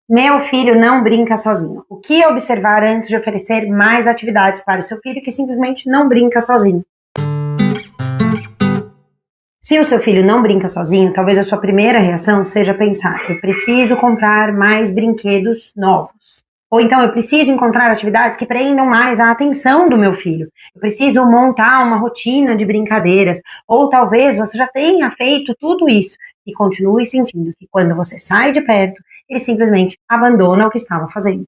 Meu filho não brinca sozinho. O que observar antes de oferecer mais atividades para o seu filho que simplesmente não brinca sozinho? Se o seu filho não brinca sozinho, talvez a sua primeira reação seja pensar: eu preciso comprar mais brinquedos novos. Ou então, eu preciso encontrar atividades que prendam mais a atenção do meu filho. Eu preciso montar uma rotina de brincadeiras. Ou talvez você já tenha feito tudo isso e continue sentindo que quando você sai de perto, ele simplesmente abandona o que estava fazendo.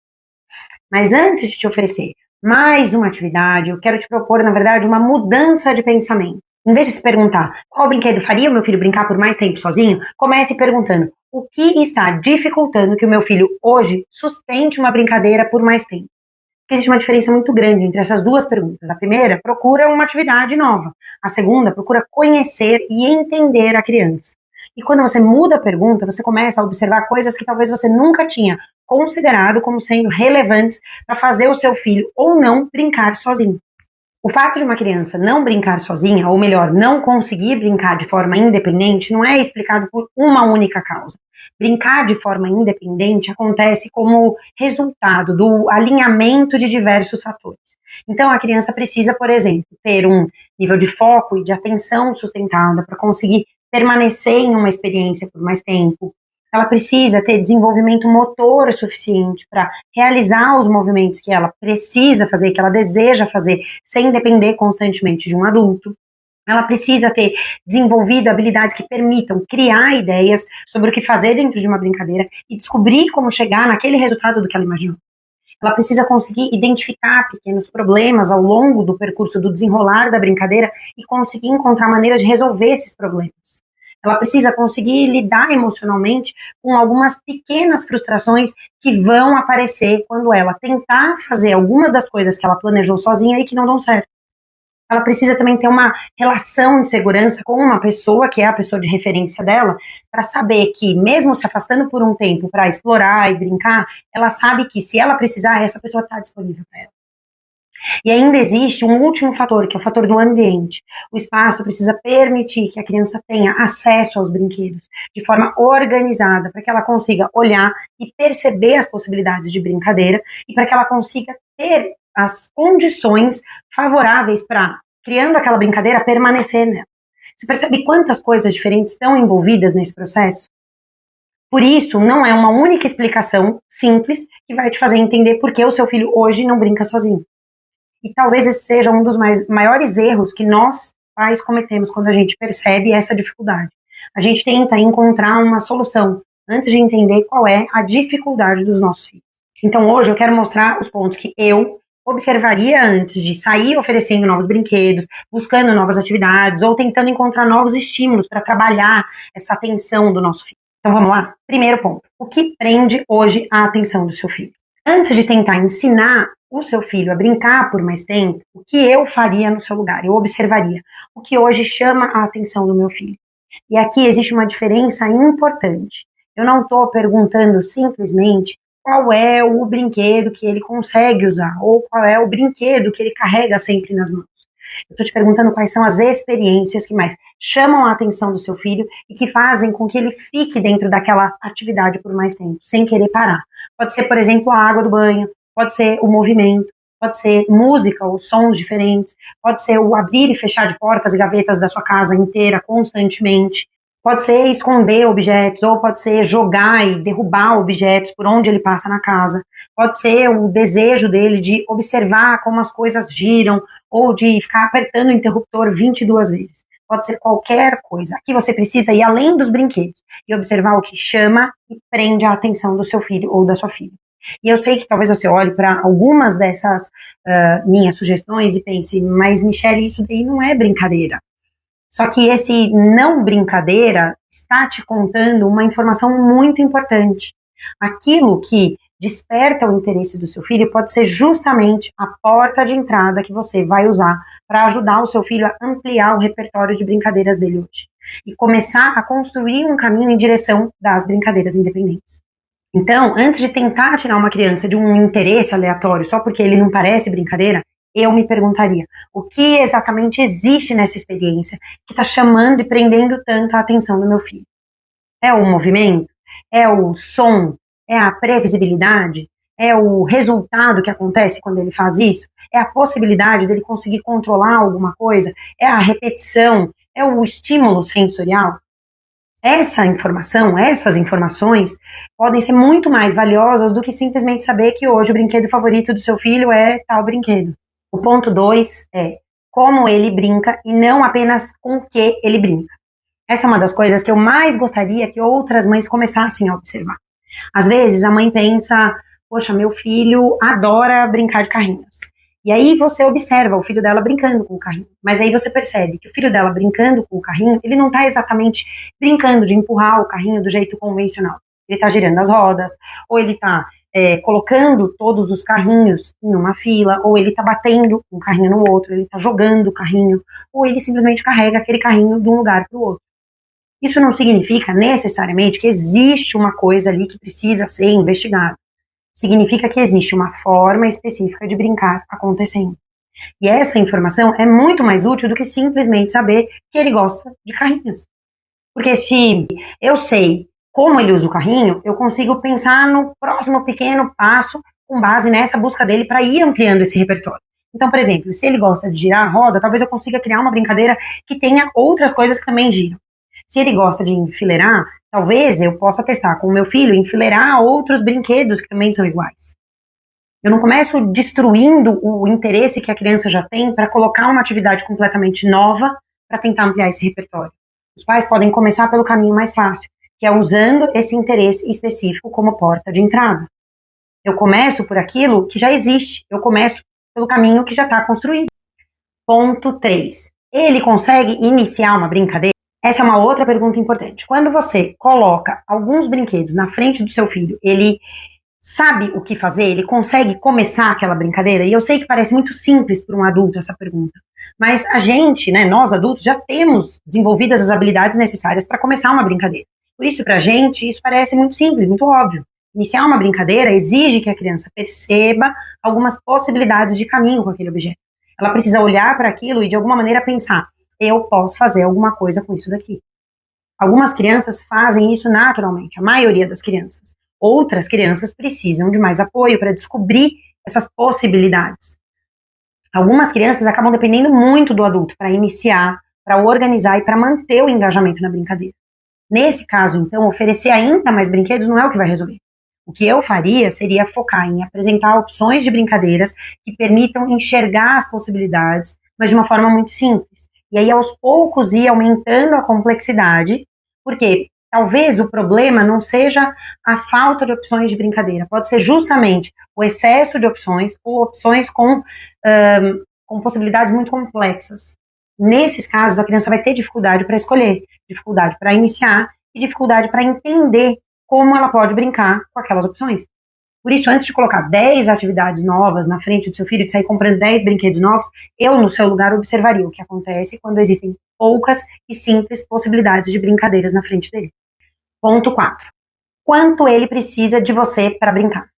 Mas antes de te oferecer mais uma atividade, eu quero te propor, na verdade, uma mudança de pensamento. Em vez de se perguntar qual brinquedo faria o meu filho brincar por mais tempo sozinho, comece perguntando o que está dificultando que o meu filho hoje sustente uma brincadeira por mais tempo. Porque existe uma diferença muito grande entre essas duas perguntas. A primeira, procura uma atividade nova. A segunda, procura conhecer e entender a criança. E quando você muda a pergunta, você começa a observar coisas que talvez você nunca tinha considerado como sendo relevantes para fazer o seu filho ou não brincar sozinho. O fato de uma criança não brincar sozinha, ou melhor, não conseguir brincar de forma independente, não é explicado por uma única causa. Brincar de forma independente acontece como resultado do alinhamento de diversos fatores. Então, a criança precisa, por exemplo, ter um nível de foco e de atenção sustentada para conseguir permanecer em uma experiência por mais tempo. Ela precisa ter desenvolvimento motor suficiente para realizar os movimentos que ela precisa fazer, que ela deseja fazer, sem depender constantemente de um adulto. Ela precisa ter desenvolvido habilidades que permitam criar ideias sobre o que fazer dentro de uma brincadeira e descobrir como chegar naquele resultado do que ela imaginou. Ela precisa conseguir identificar pequenos problemas ao longo do percurso do desenrolar da brincadeira e conseguir encontrar maneiras de resolver esses problemas. Ela precisa conseguir lidar emocionalmente com algumas pequenas frustrações que vão aparecer quando ela tentar fazer algumas das coisas que ela planejou sozinha e que não dão certo. Ela precisa também ter uma relação de segurança com uma pessoa, que é a pessoa de referência dela, para saber que, mesmo se afastando por um tempo para explorar e brincar, ela sabe que, se ela precisar, essa pessoa está disponível para ela. E ainda existe um último fator, que é o fator do ambiente. O espaço precisa permitir que a criança tenha acesso aos brinquedos de forma organizada, para que ela consiga olhar e perceber as possibilidades de brincadeira e para que ela consiga ter as condições favoráveis para, criando aquela brincadeira, permanecer nela. Você percebe quantas coisas diferentes estão envolvidas nesse processo? Por isso, não é uma única explicação simples que vai te fazer entender por que o seu filho hoje não brinca sozinho. E talvez esse seja um dos maiores erros que nós, pais, cometemos quando a gente percebe essa dificuldade. A gente tenta encontrar uma solução antes de entender qual é a dificuldade dos nossos filhos. Então hoje eu quero mostrar os pontos que eu observaria antes de sair oferecendo novos brinquedos, buscando novas atividades ou tentando encontrar novos estímulos para trabalhar essa atenção do nosso filho. Então vamos lá? Primeiro ponto. O que prende hoje a atenção do seu filho? Antes de tentar ensinar o seu filho a brincar por mais tempo, o que eu faria no seu lugar? Eu observaria o que hoje chama a atenção do meu filho. E aqui existe uma diferença importante. Eu não estou perguntando simplesmente qual é o brinquedo que ele consegue usar, ou qual é o brinquedo que ele carrega sempre nas mãos. Eu estou te perguntando quais são as experiências que mais chamam a atenção do seu filho e que fazem com que ele fique dentro daquela atividade por mais tempo, sem querer parar. Pode ser, por exemplo, a água do banho, pode ser o movimento, pode ser música ou sons diferentes, pode ser o abrir e fechar de portas e gavetas da sua casa inteira constantemente, pode ser esconder objetos, ou pode ser jogar e derrubar objetos por onde ele passa na casa, pode ser o desejo dele de observar como as coisas giram, ou de ficar apertando o interruptor 22 vezes. Pode ser qualquer coisa. Aqui você precisa ir além dos brinquedos e observar o que chama e prende a atenção do seu filho ou da sua filha. E eu sei que talvez você olhe para algumas dessas minhas sugestões e pense, mas Michele, isso daí não é brincadeira. Só que esse não brincadeira está te contando uma informação muito importante. Aquilo que desperta o interesse do seu filho pode ser justamente a porta de entrada que você vai usar para ajudar o seu filho a ampliar o repertório de brincadeiras dele hoje. E começar a construir um caminho em direção das brincadeiras independentes. Então, antes de tentar tirar uma criança de um interesse aleatório só porque ele não parece brincadeira, eu me perguntaria, o que exatamente existe nessa experiência que está chamando e prendendo tanto a atenção do meu filho? É o movimento? É o som? É a previsibilidade? É o resultado que acontece quando ele faz isso? É a possibilidade dele conseguir controlar alguma coisa? É a repetição? É o estímulo sensorial? Essa informação, essas informações podem ser muito mais valiosas do que simplesmente saber que hoje o brinquedo favorito do seu filho é tal brinquedo. O ponto 2 é como ele brinca e não apenas com o que ele brinca. Essa é uma das coisas que eu mais gostaria que outras mães começassem a observar. Às vezes a mãe pensa, poxa, meu filho adora brincar de carrinhos. E aí você observa o filho dela brincando com o carrinho. Mas aí você percebe que o filho dela brincando com o carrinho, ele não está exatamente brincando de empurrar o carrinho do jeito convencional. Ele está girando as rodas, ou ele está colocando todos os carrinhos em uma fila, ou ele está batendo um carrinho no outro, ele está jogando o carrinho, ou ele simplesmente carrega aquele carrinho de um lugar para o outro. Isso não significa necessariamente que existe uma coisa ali que precisa ser investigada. Significa que existe uma forma específica de brincar acontecendo. E essa informação é muito mais útil do que simplesmente saber que ele gosta de carrinhos. Porque se eu sei como ele usa o carrinho, eu consigo pensar no próximo pequeno passo com base nessa busca dele para ir ampliando esse repertório. Então, por exemplo, se ele gosta de girar a roda, talvez eu consiga criar uma brincadeira que tenha outras coisas que também giram. Se ele gosta de enfileirar, talvez eu possa testar com o meu filho enfileirar outros brinquedos que também são iguais. Eu não começo destruindo o interesse que a criança já tem para colocar uma atividade completamente nova para tentar ampliar esse repertório. Os pais podem começar pelo caminho mais fácil, que é usando esse interesse específico como porta de entrada. Eu começo por aquilo que já existe, eu começo pelo caminho que já está construído. Ponto 3. Ele consegue iniciar uma brincadeira? Essa é uma outra pergunta importante. Quando você coloca alguns brinquedos na frente do seu filho, ele sabe o que fazer? Ele consegue começar aquela brincadeira? E eu sei que parece muito simples para um adulto essa pergunta, mas a gente, né, nós adultos, já temos desenvolvidas as habilidades necessárias para começar uma brincadeira. Por isso, para a gente, isso parece muito simples, muito óbvio. Iniciar uma brincadeira exige que a criança perceba algumas possibilidades de caminho com aquele objeto. Ela precisa olhar para aquilo e, de alguma maneira, pensar: eu posso fazer alguma coisa com isso daqui. Algumas crianças fazem isso naturalmente, a maioria das crianças. Outras crianças precisam de mais apoio para descobrir essas possibilidades. Algumas crianças acabam dependendo muito do adulto para iniciar, para organizar e para manter o engajamento na brincadeira. Nesse caso, então, oferecer ainda mais brinquedos não é o que vai resolver. O que eu faria seria focar em apresentar opções de brincadeiras que permitam enxergar as possibilidades, mas de uma forma muito simples. E aí, aos poucos, ir aumentando a complexidade, porque talvez o problema não seja a falta de opções de brincadeira, pode ser justamente o excesso de opções ou opções com possibilidades muito complexas. Nesses casos, a criança vai ter dificuldade para escolher, dificuldade para iniciar e dificuldade para entender como ela pode brincar com aquelas opções. Por isso, antes de colocar 10 atividades novas na frente do seu filho, de sair comprando 10 brinquedos novos, eu, no seu lugar, observaria o que acontece quando existem poucas e simples possibilidades de brincadeiras na frente dele. Ponto 4. Quanto ele precisa de você para brincar?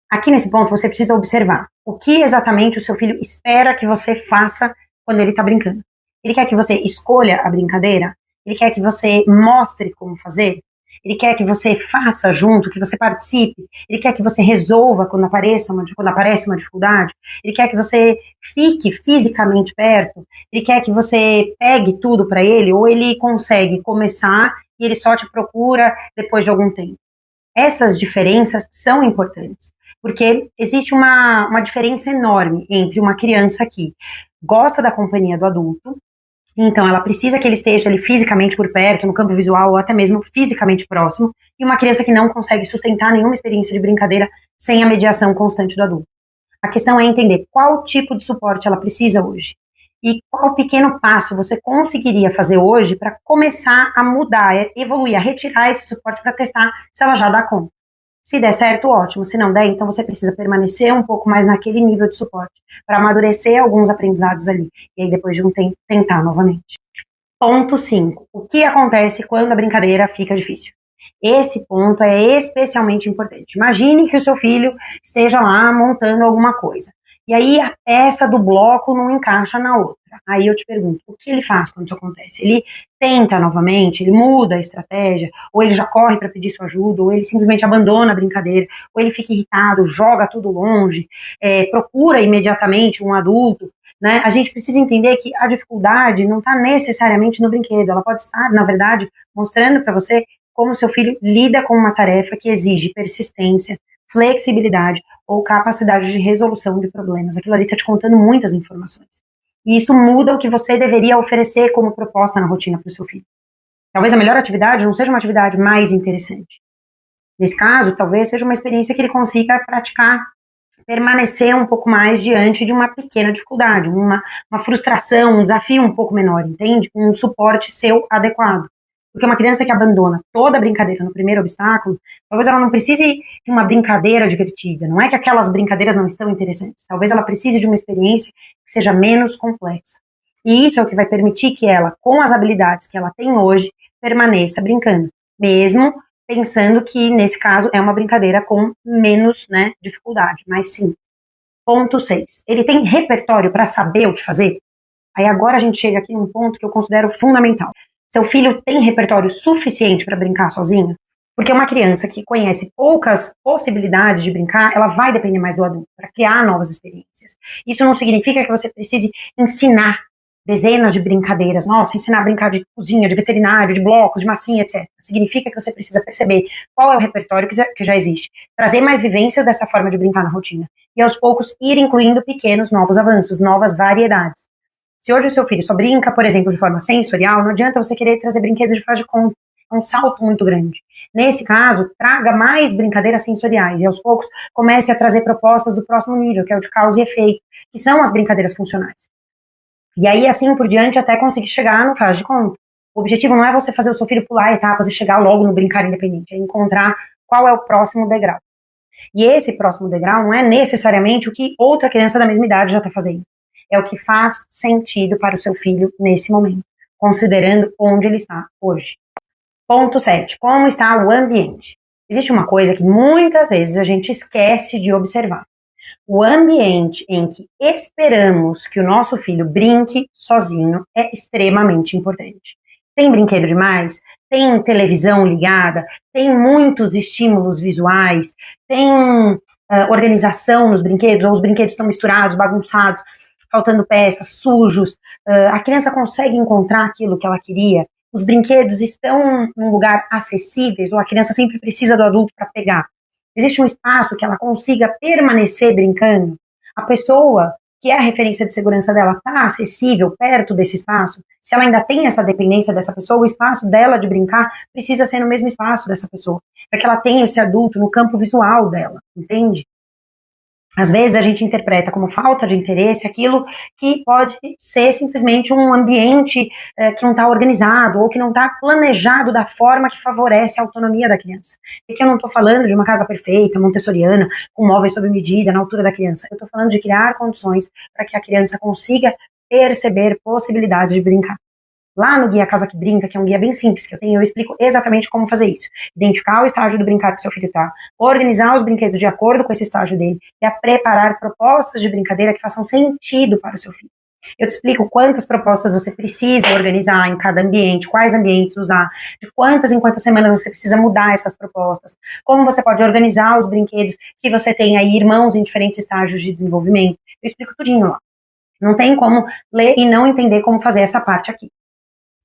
Aqui nesse ponto, você precisa observar o que exatamente o seu filho espera que você faça quando ele está brincando. Ele quer que você escolha a brincadeira? Ele quer que você mostre como fazer? Ele quer que você faça junto, que você participe? Ele quer que você resolva quando aparece uma dificuldade? Ele quer que você fique fisicamente perto? Ele quer que você pegue tudo para ele? Ou ele consegue começar e ele só te procura depois de algum tempo? Essas diferenças são importantes, porque existe uma diferença enorme entre uma criança que gosta da companhia do adulto, então ela precisa que ele esteja ali fisicamente por perto, no campo visual, ou até mesmo fisicamente próximo, e uma criança que não consegue sustentar nenhuma experiência de brincadeira sem a mediação constante do adulto. A questão é entender qual tipo de suporte ela precisa hoje, e qual pequeno passo você conseguiria fazer hoje para começar a mudar, evoluir, a retirar esse suporte para testar se ela já dá conta. Se der certo, ótimo. Se não der, então você precisa permanecer um pouco mais naquele nível de suporte para amadurecer alguns aprendizados ali. E aí, depois de um tempo, tentar novamente. Ponto 5. O que acontece quando a brincadeira fica difícil? Esse ponto é especialmente importante. Imagine que o seu filho esteja lá montando alguma coisa. E aí a peça do bloco não encaixa na outra. Aí eu te pergunto, o que ele faz quando isso acontece? Ele tenta novamente, ele muda a estratégia, ou ele já corre para pedir sua ajuda, ou ele simplesmente abandona a brincadeira, ou ele fica irritado, joga tudo longe, procura imediatamente um adulto, né? A gente precisa entender que a dificuldade não está necessariamente no brinquedo, ela pode estar, na verdade, mostrando para você como seu filho lida com uma tarefa que exige persistência, flexibilidade ou capacidade de resolução de problemas. Aquilo ali está te contando muitas informações. E isso muda o que você deveria oferecer como proposta na rotina para o seu filho. Talvez a melhor atividade não seja uma atividade mais interessante. Nesse caso, talvez seja uma experiência que ele consiga praticar, permanecer um pouco mais diante de uma pequena dificuldade, uma frustração, um desafio um pouco menor, entende? Um suporte seu adequado. Porque uma criança que abandona toda a brincadeira no primeiro obstáculo, talvez ela não precise de uma brincadeira divertida. Não é que aquelas brincadeiras não estão interessantes. Talvez ela precise de uma experiência que seja menos complexa. E isso é o que vai permitir que ela, com as habilidades que ela tem hoje, permaneça brincando. Mesmo pensando que, nesse caso, é uma brincadeira com menos, né, dificuldade. Mas sim. Ponto 6. Ele tem repertório para saber o que fazer? Aí agora a gente chega aqui num ponto que eu considero fundamental. Seu filho tem repertório suficiente para brincar sozinho? Porque uma criança que conhece poucas possibilidades de brincar, ela vai depender mais do adulto para criar novas experiências. Isso não significa que você precise ensinar dezenas de brincadeiras, nossa, ensinar a brincar de cozinha, de veterinário, de blocos, de massinha, etc. Significa que você precisa perceber qual é o repertório que já existe, trazer mais vivências dessa forma de brincar na rotina e aos poucos ir incluindo pequenos novos avanços, novas variedades. Se hoje o seu filho só brinca, por exemplo, de forma sensorial, não adianta você querer trazer brinquedos de faz de conta. É um salto muito grande. Nesse caso, traga mais brincadeiras sensoriais e aos poucos comece a trazer propostas do próximo nível, que é o de causa e efeito, que são as brincadeiras funcionais. E aí, assim por diante, até conseguir chegar no faz de conta. O objetivo não é você fazer o seu filho pular etapas e chegar logo no brincar independente, é encontrar qual é o próximo degrau. E esse próximo degrau não é necessariamente o que outra criança da mesma idade já está fazendo. É o que faz sentido para o seu filho nesse momento, considerando onde ele está hoje. Ponto 7. Como está o ambiente? Existe uma coisa que muitas vezes a gente esquece de observar. O ambiente em que esperamos que o nosso filho brinque sozinho é extremamente importante. Tem brinquedo demais? Tem televisão ligada? Tem muitos estímulos visuais? Tem organização nos brinquedos? Ou os brinquedos estão misturados, bagunçados? Faltando peças, sujos, a criança consegue encontrar aquilo que ela queria, os brinquedos estão num lugar acessíveis, ou a criança sempre precisa do adulto para pegar. Existe um espaço que ela consiga permanecer brincando? A pessoa que é a referência de segurança dela está acessível perto desse espaço? Se ela ainda tem essa dependência dessa pessoa, o espaço dela de brincar precisa ser no mesmo espaço dessa pessoa, para que ela tenha esse adulto no campo visual dela, entende? Às vezes a gente interpreta como falta de interesse aquilo que pode ser simplesmente um ambiente que não está organizado ou que não está planejado da forma que favorece a autonomia da criança. E que eu não estou falando de uma casa perfeita, montessoriana, com móveis sob medida, na altura da criança. Eu estou falando de criar condições para que a criança consiga perceber possibilidades de brincar. Lá no Guia Casa que Brinca, que é um guia bem simples que eu tenho, eu explico exatamente como fazer isso. Identificar o estágio do brincar que seu filho está, organizar os brinquedos de acordo com esse estágio dele e a preparar propostas de brincadeira que façam sentido para o seu filho. Eu te explico quantas propostas você precisa organizar em cada ambiente, quais ambientes usar, de quantas em quantas semanas você precisa mudar essas propostas, como você pode organizar os brinquedos se você tem aí irmãos em diferentes estágios de desenvolvimento. Eu explico tudinho lá. Não tem como ler e não entender como fazer essa parte aqui.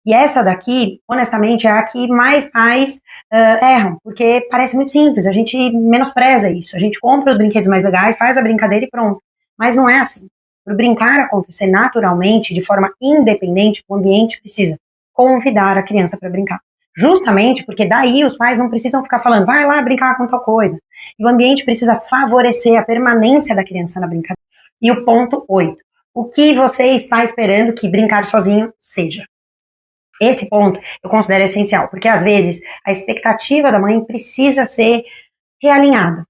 E essa daqui, honestamente, é a que mais pais erram, porque parece muito simples, a gente menospreza isso, a gente compra os brinquedos mais legais, faz a brincadeira e pronto. Mas não é assim. Para o brincar acontecer naturalmente, de forma independente, o ambiente precisa convidar a criança para brincar. Justamente porque daí os pais não precisam ficar falando, vai lá brincar com tal coisa. E o ambiente precisa favorecer a permanência da criança na brincadeira. E o ponto 8. O que você está esperando que brincar sozinho seja? Esse ponto eu considero essencial, porque às vezes a expectativa da mãe precisa ser realinhada.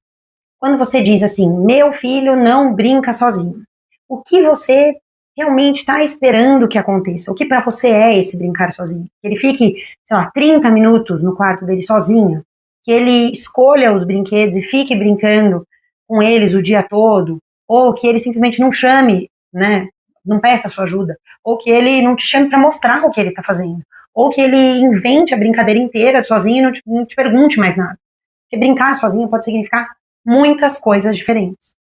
Quando você diz assim, meu filho não brinca sozinho, o que você realmente está esperando que aconteça? O que para você é esse brincar sozinho? Que ele fique, sei lá, 30 minutos no quarto dele sozinho? Que ele escolha os brinquedos e fique brincando com eles o dia todo? ou que ele simplesmente não chame, né, não peça a sua ajuda, ou que ele não te chame para mostrar o que ele está fazendo, ou que ele invente a brincadeira inteira sozinho e não te pergunte mais nada. Porque brincar sozinho pode significar muitas coisas diferentes.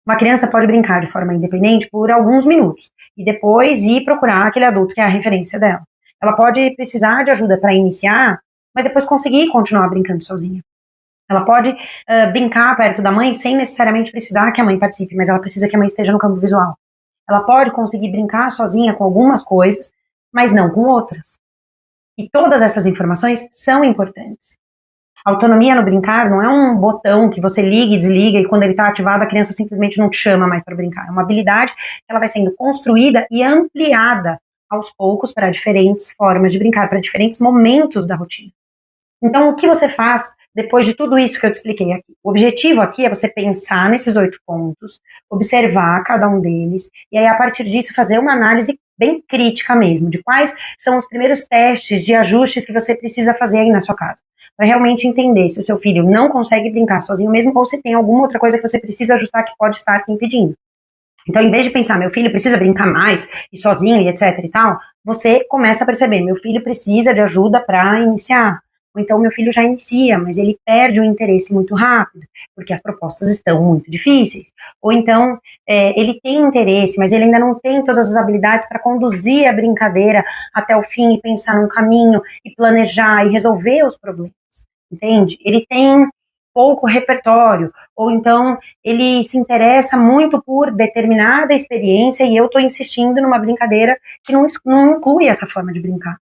Uma criança pode brincar de forma independente por alguns minutos e depois ir procurar aquele adulto que é a referência dela. Ela pode precisar de ajuda para iniciar, mas depois conseguir continuar brincando sozinha. Ela pode brincar perto da mãe sem necessariamente precisar que a mãe participe, mas ela precisa que a mãe esteja no campo visual. Ela pode conseguir brincar sozinha com algumas coisas, mas não com outras. E todas essas informações são importantes. Autonomia no brincar não é um botão que você liga e desliga e quando ele está ativado a criança simplesmente não te chama mais para brincar. É uma habilidade que ela vai sendo construída e ampliada aos poucos para diferentes formas de brincar, para diferentes momentos da rotina. Então, o que você faz depois de tudo isso que eu te expliquei aqui? O objetivo aqui é você pensar nesses 8 pontos, observar cada um deles, e aí, a partir disso, fazer uma análise bem crítica mesmo, de quais são os primeiros testes de ajustes que você precisa fazer aí na sua casa, para realmente entender se o seu filho não consegue brincar sozinho mesmo, ou se tem alguma outra coisa que você precisa ajustar que pode estar impedindo. Então, em vez de pensar, meu filho precisa brincar mais, e sozinho, e etc e tal, você começa a perceber, meu filho precisa de ajuda para iniciar. Ou então, meu filho já inicia, mas ele perde o interesse muito rápido, porque as propostas estão muito difíceis. Ou então, ele tem interesse, mas ele ainda não tem todas as habilidades para conduzir a brincadeira até o fim e pensar num caminho, e planejar, e resolver os problemas, entende? Ele tem pouco repertório, ou então ele se interessa muito por determinada experiência e eu estou insistindo numa brincadeira que não inclui essa forma de brincar.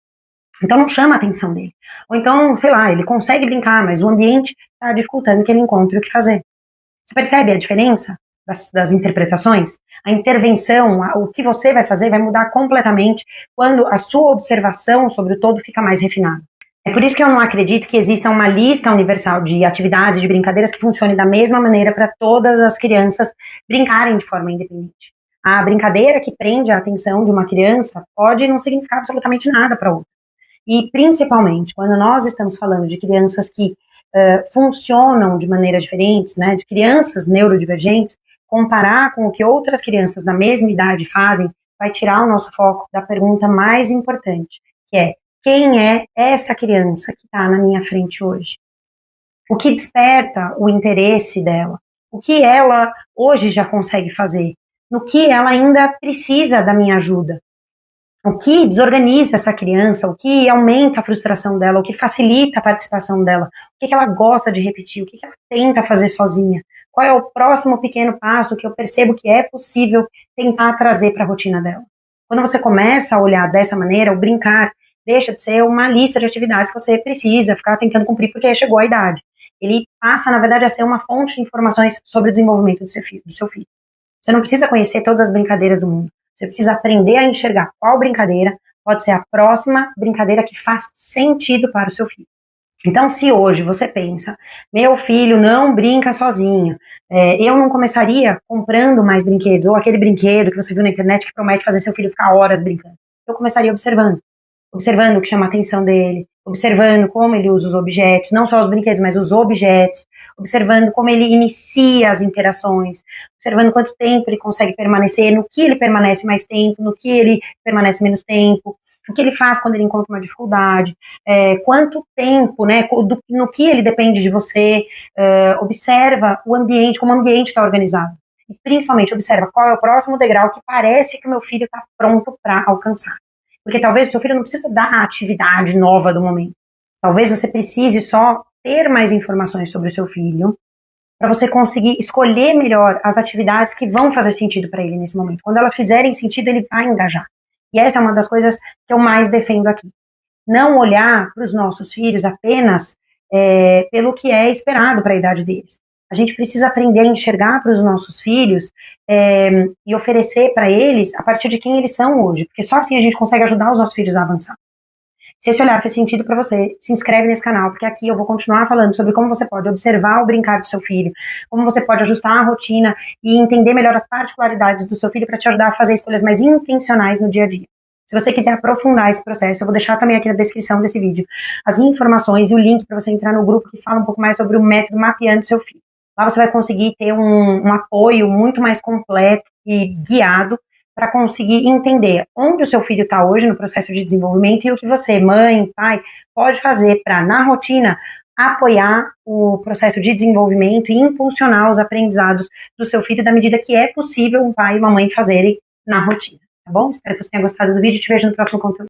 Então não chama a atenção dele. Ou então, sei lá, ele consegue brincar, mas o ambiente está dificultando que ele encontre o que fazer. Você percebe a diferença das interpretações? A intervenção, o que você vai fazer vai mudar completamente quando a sua observação sobre o todo fica mais refinada. É por isso que eu não acredito que exista uma lista universal de atividades, de brincadeiras que funcione da mesma maneira para todas as crianças brincarem de forma independente. A brincadeira que prende a atenção de uma criança pode não significar absolutamente nada para outra. E, principalmente, quando nós estamos falando de crianças que funcionam de maneiras diferentes, né, de crianças neurodivergentes, comparar com o que outras crianças da mesma idade fazem vai tirar o nosso foco da pergunta mais importante, que é: quem é essa criança que está na minha frente hoje? O que desperta o interesse dela? O que ela hoje já consegue fazer? No que ela ainda precisa da minha ajuda? O que desorganiza essa criança, o que aumenta a frustração dela, o que facilita a participação dela, o que ela gosta de repetir, o que ela tenta fazer sozinha, qual é o próximo pequeno passo que eu percebo que é possível tentar trazer para a rotina dela. Quando você começa a olhar dessa maneira, o brincar deixa de ser uma lista de atividades que você precisa ficar tentando cumprir porque chegou a idade. Ele passa, na verdade, a ser uma fonte de informações sobre o desenvolvimento do seu filho. Você não precisa conhecer todas as brincadeiras do mundo. Você precisa aprender a enxergar qual brincadeira pode ser a próxima brincadeira que faz sentido para o seu filho. Então, se hoje você pensa, meu filho não brinca sozinho, eu não começaria comprando mais brinquedos, ou aquele brinquedo que você viu na internet que promete fazer seu filho ficar horas brincando. Eu começaria observando o que chama a atenção dele, observando como ele usa os objetos, não só os brinquedos, mas os objetos, observando como ele inicia as interações, observando quanto tempo ele consegue permanecer, no que ele permanece mais tempo, no que ele permanece menos tempo, o que ele faz quando ele encontra uma dificuldade, quanto tempo, né, no que ele depende de você, observa o ambiente, como o ambiente está organizado. E principalmente observa qual é o próximo degrau que parece que o meu filho está pronto para alcançar. Porque talvez o seu filho não precisa da atividade nova do momento. Talvez você precise só ter mais informações sobre o seu filho para você conseguir escolher melhor as atividades que vão fazer sentido para ele nesse momento. Quando elas fizerem sentido, ele vai engajar. E essa é uma das coisas que eu mais defendo aqui. Não olhar para os nossos filhos apenas pelo que é esperado para a idade deles. A gente precisa aprender a enxergar para os nossos filhos e oferecer para eles a partir de quem eles são hoje, porque só assim a gente consegue ajudar os nossos filhos a avançar. Se esse olhar fez sentido para você, se inscreve nesse canal, porque aqui eu vou continuar falando sobre como você pode observar o brincar do seu filho, como você pode ajustar a rotina e entender melhor as particularidades do seu filho para te ajudar a fazer escolhas mais intencionais no dia a dia. Se você quiser aprofundar esse processo, eu vou deixar também aqui na descrição desse vídeo as informações e o link para você entrar no grupo que fala um pouco mais sobre o método Mapeando Seu Filho. Lá você vai conseguir ter um apoio muito mais completo e guiado para conseguir entender onde o seu filho está hoje no processo de desenvolvimento e o que você, mãe, pai, pode fazer para, na rotina, apoiar o processo de desenvolvimento e impulsionar os aprendizados do seu filho da medida que é possível um pai e uma mãe fazerem na rotina, tá bom? Espero que você tenha gostado do vídeo e te vejo no próximo conteúdo.